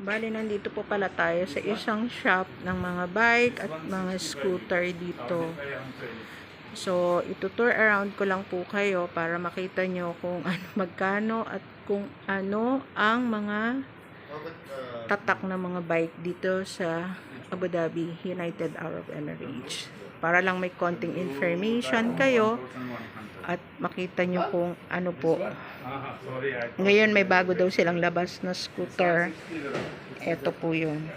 Bali, nandito po pala tayo sa isang shop ng mga bike at mga scooter dito. So, itutour around ko lang po kayo para makita nyo kung ano, magkano at kung ano ang mga tatak na mga bike dito sa Abu Dhabi, United Arab Emirates. Para lang may konting information kayo at makita nyo kung ano po. Ngayon may bago daw silang labas na scooter. Ito po yun.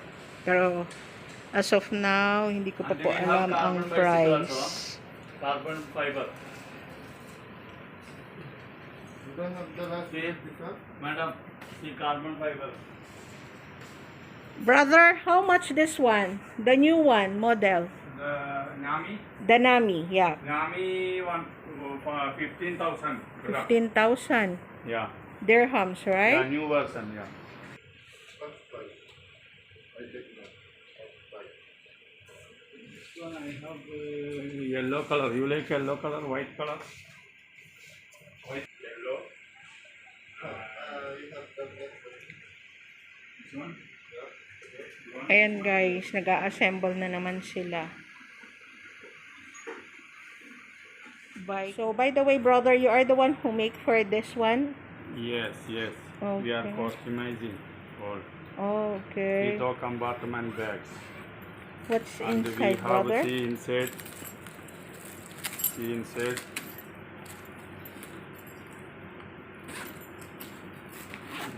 Pero as of now, hindi ko pa po alam ang price. Carbon fiber. Madam, see carbon fiber. Brother, how much this one? The new one, model. The Nami? The Nami, yeah. Nami 15,000. 15,000 Yeah. dirhams, The right? new version, yeah. This one I have yellow color. You like yellow color, white color? White, yellow. This one? Ayan guys, nag-a-assemble na naman sila. So, by the way, brother, you are the one who make for this one? Yes, yes. Okay. We are customizing all. Oh, okay. With compartment bags. What's And inside, we have brother? see inside.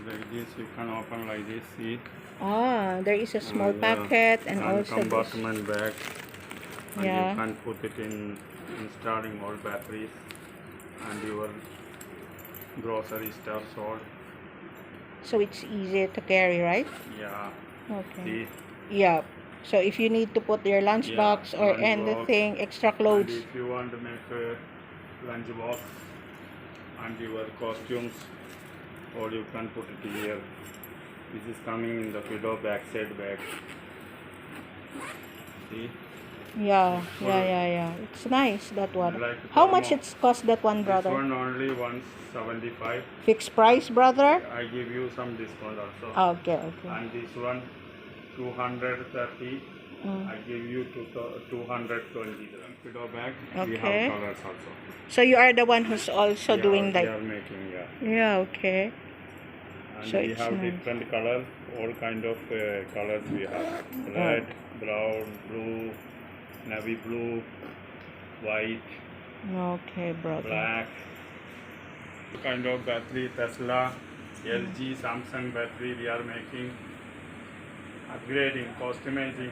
Like this, you can open like this. See. Ah, there is a small Yeah. packet and also this. compartment bag. And Yeah. you can put it in installing all batteries and your grocery stuff, salt. So it's easy to carry, right? Yeah. Okay. See. Yeah. So if you need to put your lunchbox Yeah, or lunchbox. anything, extra And clothes. if you want to make a lunch box and your costumes, or you can put it here. This is coming in the pillow backside bag. See? Yeah. It's nice, that one. Like How much thermo. it's cost, that one, brother? This one only 175. Fixed price, brother? I give you some discount also. Okay. And this one 230. I give you 220. Pillow bag. We Okay. have colors also. So you are the one who's also doing We that? are making, yeah. Yeah, okay. And So we it's have nice. different colors, all kind of colors we have. Red, brown, blue, navy blue, white, Okay, brother. black. Kind of battery, Tesla, LG, Samsung battery we are making. Upgrading, customizing,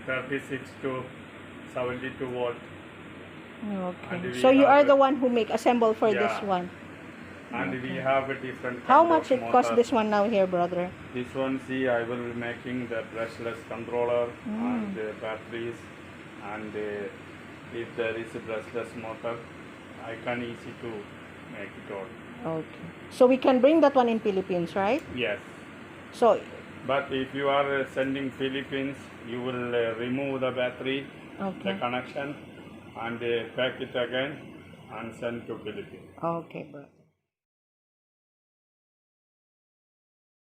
36 to 72 volt. Okay. And we So you are have the one who make assemble for this Yeah. one. And we have a different How kind much of it cost motor. this one now here, brother? This one, see, I will making the brushless controller and the batteries, and if there is a brushless motor, I can easy to make it all. Okay. So we can bring that one in Philippines, right? Yes, So, but if you are sending Philippines, you will remove the battery, the okay. connection, and pack it again and send to Philippines. Okay, bro.